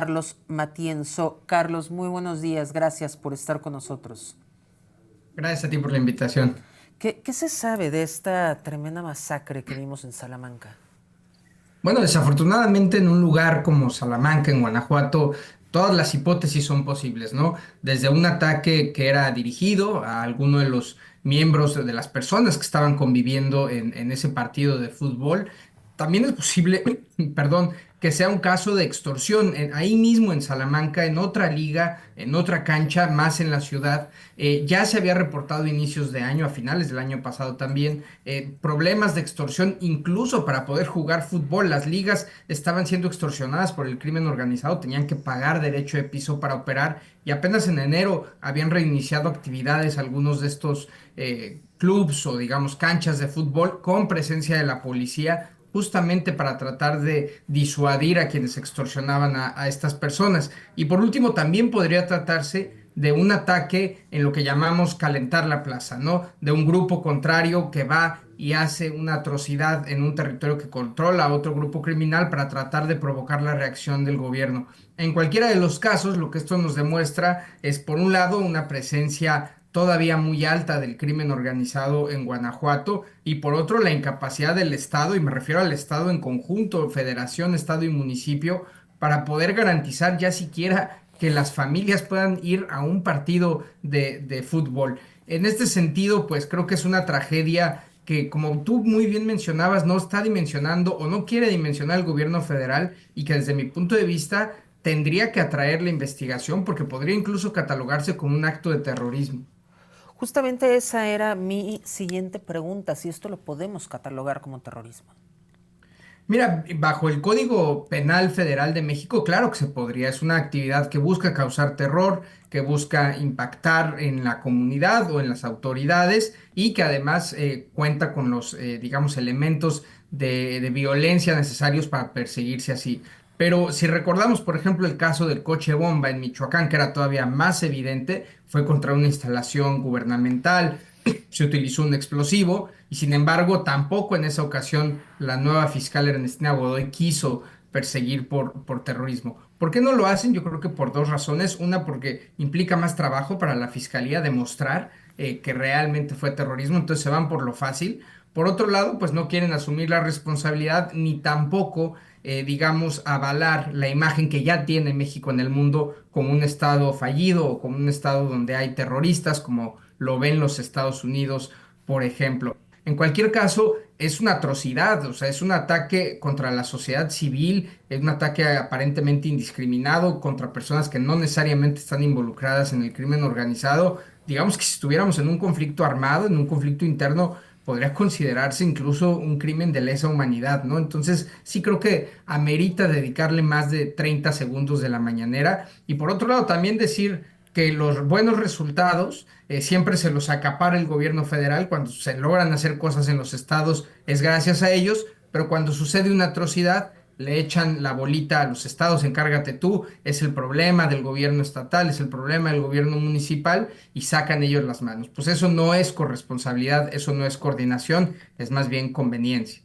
Carlos Matienzo. Carlos, muy buenos días. Gracias por estar con nosotros. Gracias a ti por la invitación. ¿Qué se sabe de esta tremenda masacre que vimos en Salamanca? Bueno, desafortunadamente en un lugar como Salamanca, en Guanajuato, todas las hipótesis son posibles, ¿no? Desde un ataque que era dirigido a alguno de los miembros de las personas que estaban conviviendo en ese partido de fútbol. También es posible, perdón, que sea un caso de extorsión ahí mismo en Salamanca, en otra liga, en otra cancha, más en la ciudad. Ya se había reportado a inicios de año, a finales del año pasado también problemas de extorsión, incluso para poder jugar fútbol. Las ligas estaban siendo extorsionadas por el crimen organizado, tenían que pagar derecho de piso para operar y apenas en enero habían reiniciado actividades algunos de estos clubs o digamos canchas de fútbol con presencia de la policía justamente para tratar de disuadir a quienes extorsionaban a estas personas. Y por último, también podría tratarse de un ataque en lo que llamamos calentar la plaza, ¿no? De un grupo contrario que va y hace una atrocidad en un territorio que controla a otro grupo criminal para tratar de provocar la reacción del gobierno. En cualquiera de los casos, lo que esto nos demuestra es, por un lado, una presencia todavía muy alta del crimen organizado en Guanajuato y por otro la incapacidad del Estado, y me refiero al Estado en conjunto, federación, Estado y municipio, para poder garantizar ya siquiera que las familias puedan ir a un partido de fútbol. En este sentido, pues creo que es una tragedia que, como tú muy bien mencionabas, no está dimensionando o no quiere dimensionar el gobierno federal y que desde mi punto de vista tendría que atraer la investigación porque podría incluso catalogarse como un acto de terrorismo. Justamente esa era mi siguiente pregunta, si esto lo podemos catalogar como terrorismo. Mira, bajo el Código Penal Federal de México, claro que se podría. Es una actividad que busca causar terror, que busca impactar en la comunidad o en las autoridades y que además cuenta con los, digamos, elementos de violencia necesarios para perseguirse así. Pero si recordamos, por ejemplo, el caso del coche bomba en Michoacán, que era todavía más evidente, fue contra una instalación gubernamental, se utilizó un explosivo y sin embargo tampoco en esa ocasión la nueva fiscal Ernestina Godoy quiso perseguir por terrorismo. ¿Por qué no lo hacen? Yo creo que por dos razones. Una, porque implica más trabajo para la fiscalía demostrar que realmente fue terrorismo, entonces se van por lo fácil. Por otro lado, pues no quieren asumir la responsabilidad ni tampoco, digamos, avalar la imagen que ya tiene México en el mundo como un estado fallido o como un estado donde hay terroristas, como lo ven los Estados Unidos, por ejemplo. En cualquier caso, es una atrocidad, o sea, es un ataque contra la sociedad civil, es un ataque aparentemente indiscriminado contra personas que no necesariamente están involucradas en el crimen organizado. Digamos que si estuviéramos en un conflicto armado, en un conflicto interno, podría considerarse incluso un crimen de lesa humanidad, ¿no? Entonces, sí creo que amerita dedicarle más de 30 segundos de la mañanera. Y por otro lado, también decir que los buenos resultados siempre se los acapara el gobierno federal. Cuando se logran hacer cosas en los estados es gracias a ellos, pero cuando sucede una atrocidad le echan la bolita a los estados, encárgate tú, es el problema del gobierno estatal, es el problema del gobierno municipal y sacan ellos las manos. Pues eso no es corresponsabilidad, eso no es coordinación, es más bien conveniencia.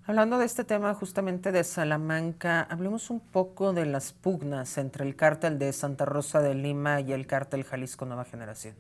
Hablando de este tema justamente de Salamanca, hablemos un poco de las pugnas entre el cártel de Santa Rosa de Lima y el cártel Jalisco Nueva Generación.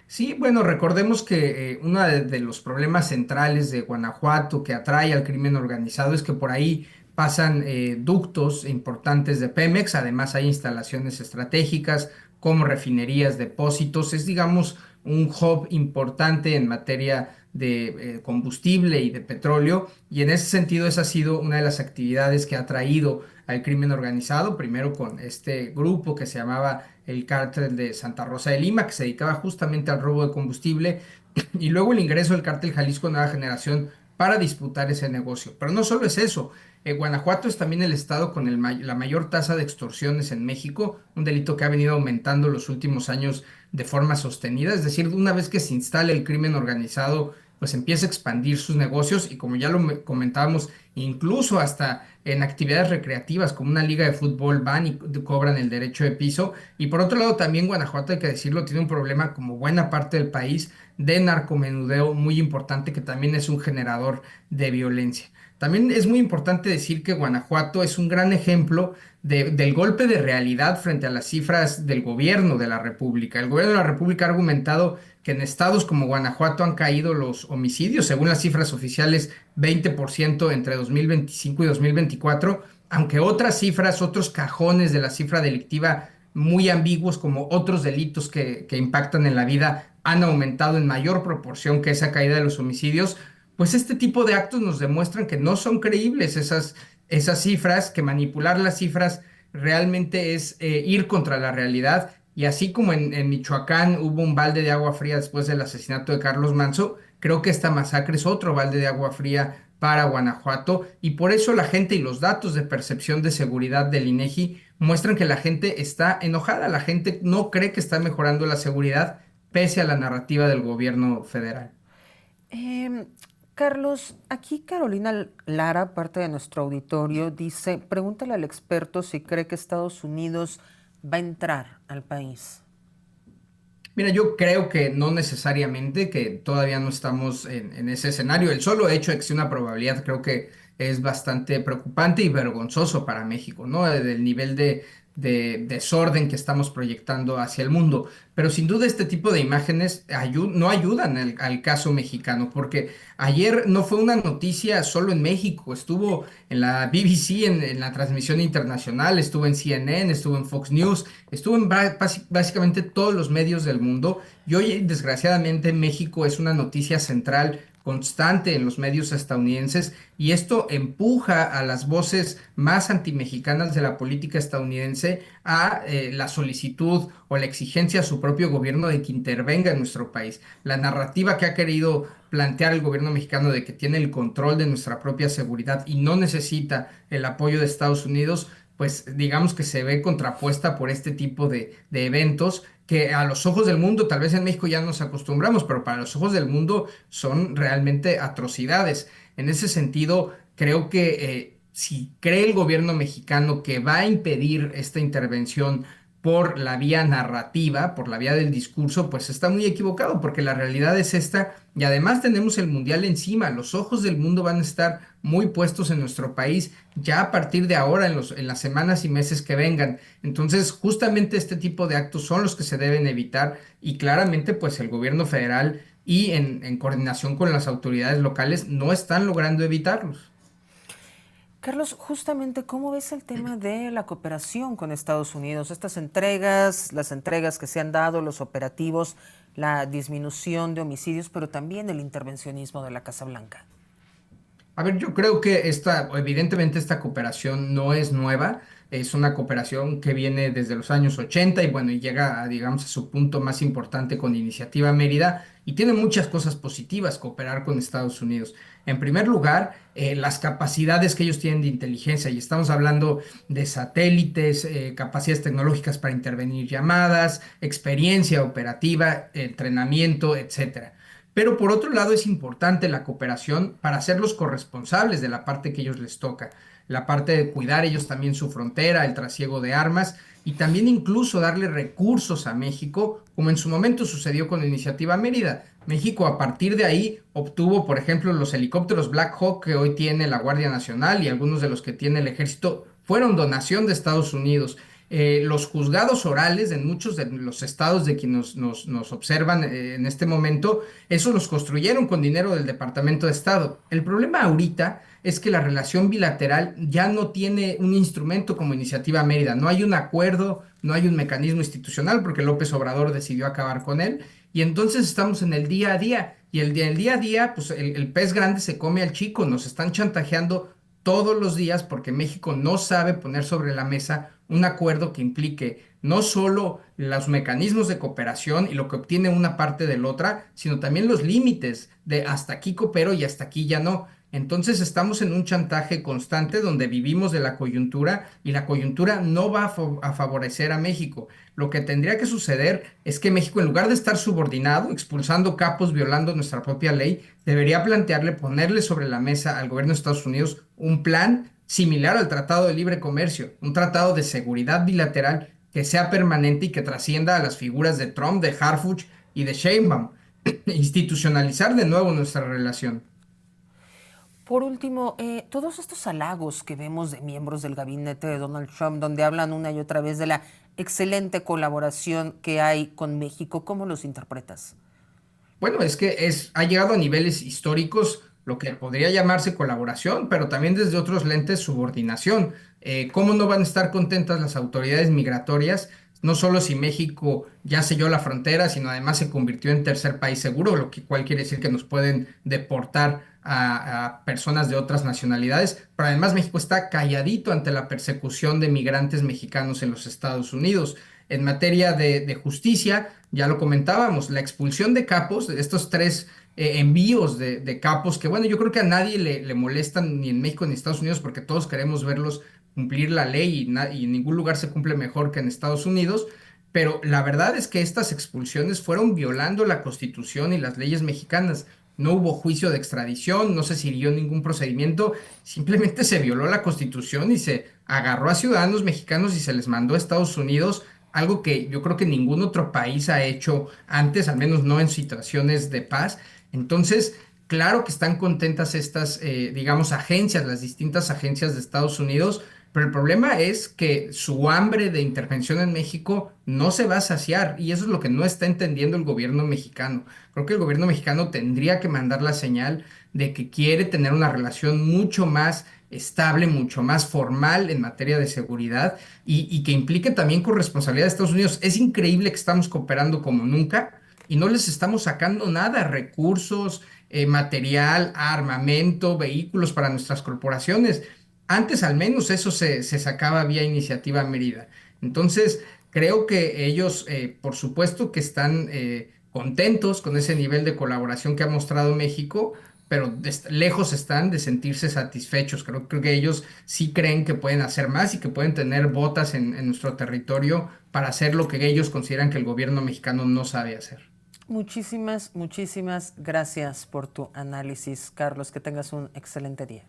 Sí, bueno, recordemos que uno de los problemas centrales de Guanajuato que atrae al crimen organizado es que por ahí pasan ductos importantes de Pemex, además hay instalaciones estratégicas como refinerías, depósitos, es digamos un hub importante en materia de combustible y de petróleo y en ese sentido esa ha sido una de las actividades que ha traído al crimen organizado, primero con este grupo que se llamaba el cártel de Santa Rosa de Lima, que se dedicaba justamente al robo de combustible, y luego el ingreso del cártel Jalisco Nueva Generación para disputar ese negocio. Pero no solo es eso, Guanajuato es también el estado con la mayor tasa de extorsiones en México, un delito que ha venido aumentando los últimos años de forma sostenida, es decir, una vez que se instala el crimen organizado, pues empieza a expandir sus negocios y como ya lo comentábamos, incluso hasta en actividades recreativas como una liga de fútbol van y cobran el derecho de piso. Y por otro lado, también Guanajuato, hay que decirlo, tiene un problema como buena parte del país de narcomenudeo muy importante que también es un generador de violencia. También es muy importante decir que Guanajuato es un gran ejemplo del golpe de realidad frente a las cifras del gobierno de la República. El gobierno de la República ha argumentado que en estados como Guanajuato han caído los homicidios, según las cifras oficiales, 20% entre 2025 y 2024, aunque otras cifras, otros cajones de la cifra delictiva muy ambiguos, como otros delitos que impactan en la vida, han aumentado en mayor proporción que esa caída de los homicidios. Pues este tipo de actos nos demuestran que no son creíbles esas cifras, que manipular las cifras realmente es ir contra la realidad. Y así como en Michoacán hubo un balde de agua fría después del asesinato de Carlos Manso, creo que esta masacre es otro balde de agua fría para Guanajuato, y por eso la gente y los datos de percepción de seguridad del INEGI muestran que la gente está enojada, la gente no cree que está mejorando la seguridad pese a la narrativa del gobierno federal. Em, Carlos, aquí Carolina Lara, parte de nuestro auditorio, dice, pregúntale al experto si cree que Estados Unidos va a entrar al país. Mira, yo creo que no necesariamente, que todavía no estamos en ese escenario. El solo hecho de que sea una probabilidad creo que es bastante preocupante y vergonzoso para México, ¿no? Del nivel de desorden que estamos proyectando hacia el mundo. Pero sin duda este tipo de imágenes no ayudan al caso mexicano, porque ayer no fue una noticia solo en México, estuvo en la BBC, en la transmisión internacional, estuvo en CNN, estuvo en Fox News, estuvo en básicamente todos los medios del mundo, y hoy desgraciadamente México es una noticia central constante en los medios estadounidenses, y esto empuja a las voces más antimexicanas de la política estadounidense a la solicitud o la exigencia a su propio gobierno de que intervenga en nuestro país. La narrativa que ha querido plantear el gobierno mexicano de que tiene el control de nuestra propia seguridad y no necesita el apoyo de Estados Unidos, pues digamos que se ve contrapuesta por este tipo de eventos que a los ojos del mundo, tal vez en México ya nos acostumbramos, pero para los ojos del mundo son realmente atrocidades. En ese sentido, creo que si cree el gobierno mexicano que va a impedir esta intervención por la vía narrativa, por la vía del discurso, pues está muy equivocado, porque la realidad es esta, y además tenemos el mundial encima. Los ojos del mundo van a estar muy puestos en nuestro país ya a partir de ahora, en las semanas y meses que vengan. Entonces, justamente este tipo de actos son los que se deben evitar, y claramente pues el gobierno federal y en coordinación con las autoridades locales no están logrando evitarlos. Carlos, justamente, ¿cómo ves el tema de la cooperación con Estados Unidos? Estas entregas, las entregas que se han dado, los operativos, la disminución de homicidios, pero también el intervencionismo de la Casa Blanca. A ver, yo creo que evidentemente esta cooperación no es nueva, es una cooperación que viene desde los años 80 y bueno, y llega a, digamos, a su punto más importante con Iniciativa Mérida, y tiene muchas cosas positivas cooperar con Estados Unidos. En primer lugar, las capacidades que ellos tienen de inteligencia, y estamos hablando de satélites, capacidades tecnológicas para intervenir llamadas, experiencia operativa, entrenamiento, etcétera. Pero por otro lado es importante la cooperación para ser los corresponsables de la parte que ellos les toca, la parte de cuidar ellos también su frontera, el trasiego de armas, y también incluso darle recursos a México, como en su momento sucedió con la Iniciativa Mérida. México a partir de ahí obtuvo, por ejemplo, los helicópteros Black Hawk que hoy tiene la Guardia Nacional, y algunos de los que tiene el Ejército fueron donación de Estados Unidos. Los juzgados orales en muchos de los estados de quienes nos observan en este momento, esos los construyeron con dinero del Departamento de Estado. El problema ahorita es que la relación bilateral ya no tiene un instrumento como Iniciativa Mérida, no hay un acuerdo, no hay un mecanismo institucional porque López Obrador decidió acabar con él, y entonces estamos en el día a día, y el día a día, pues el pez grande se come al chico, nos están chantajeando todos los días porque México no sabe poner sobre la mesa un acuerdo que implique no solo los mecanismos de cooperación y lo que obtiene una parte de la otra, sino también los límites de hasta aquí coopero y hasta aquí ya no. Entonces estamos en un chantaje constante donde vivimos de la coyuntura, y la coyuntura no va a favorecer a México. Lo que tendría que suceder es que México, en lugar de estar subordinado, expulsando capos, violando nuestra propia ley, debería plantearle, ponerle sobre la mesa al gobierno de Estados Unidos un plan similar al Tratado de Libre Comercio, un tratado de seguridad bilateral que sea permanente y que trascienda a las figuras de Trump, de Harfuch y de Sheinbaum. Institucionalizar de nuevo nuestra relación. Por último, todos estos halagos que vemos de miembros del gabinete de Donald Trump, donde hablan una y otra vez de la excelente colaboración que hay con México, ¿cómo los interpretas? Bueno, es que ha llegado a niveles históricos lo que podría llamarse colaboración, pero también desde otros lentes subordinación. ¿Cómo no van a estar contentas las autoridades migratorias? No solo si México ya selló la frontera, sino además se convirtió en tercer país seguro, lo que cual quiere decir que nos pueden deportar a personas de otras nacionalidades. Pero además México está calladito ante la persecución de migrantes mexicanos en los Estados Unidos. En materia de justicia, ya lo comentábamos, la expulsión de capos, de estos tres envíos de capos, que bueno, yo creo que a nadie le molestan ni en México ni en Estados Unidos porque todos queremos verlos cumplir la ley y en ningún lugar se cumple mejor que en Estados Unidos, pero la verdad es que estas expulsiones fueron violando la Constitución y las leyes mexicanas. No hubo juicio de extradición, no se siguió ningún procedimiento, simplemente se violó la Constitución y se agarró a ciudadanos mexicanos y se les mandó a Estados Unidos, algo que yo creo que ningún otro país ha hecho antes, al menos no en situaciones de paz. Entonces, claro que están contentas estas, digamos, agencias, las distintas agencias de Estados Unidos, pero el problema es que su hambre de intervención en México no se va a saciar y eso es lo que no está entendiendo el gobierno mexicano. Creo que el gobierno mexicano tendría que mandar la señal de que quiere tener una relación mucho más estable, mucho más formal en materia de seguridad y que implique también corresponsabilidad de Estados Unidos. Es increíble que estamos cooperando como nunca y no les estamos sacando nada, recursos, material, armamento, vehículos para nuestras corporaciones. Antes al menos eso se sacaba vía iniciativa Mérida. Entonces, creo que ellos, por supuesto que están contentos con ese nivel de colaboración que ha mostrado México, pero lejos están de sentirse satisfechos. Creo que ellos sí creen que pueden hacer más y que pueden tener botas en nuestro territorio para hacer lo que ellos consideran que el gobierno mexicano no sabe hacer. Muchísimas gracias por tu análisis, Carlos. Que tengas un excelente día.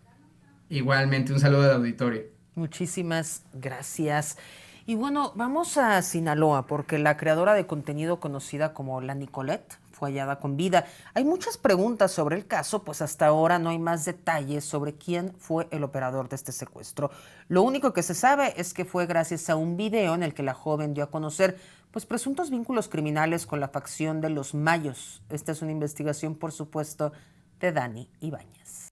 Igualmente, un saludo al auditorio. Muchísimas gracias. Y bueno, vamos a Sinaloa porque la creadora de contenido conocida como La Nicolette fue hallada con vida. Hay muchas preguntas sobre el caso, pues hasta ahora no hay más detalles sobre quién fue el operador de este secuestro. Lo único que se sabe es que fue gracias a un video en el que la joven dio a conocer pues presuntos vínculos criminales con la facción de los Mayos. Esta es una investigación, por supuesto, de Dani Ibáñez.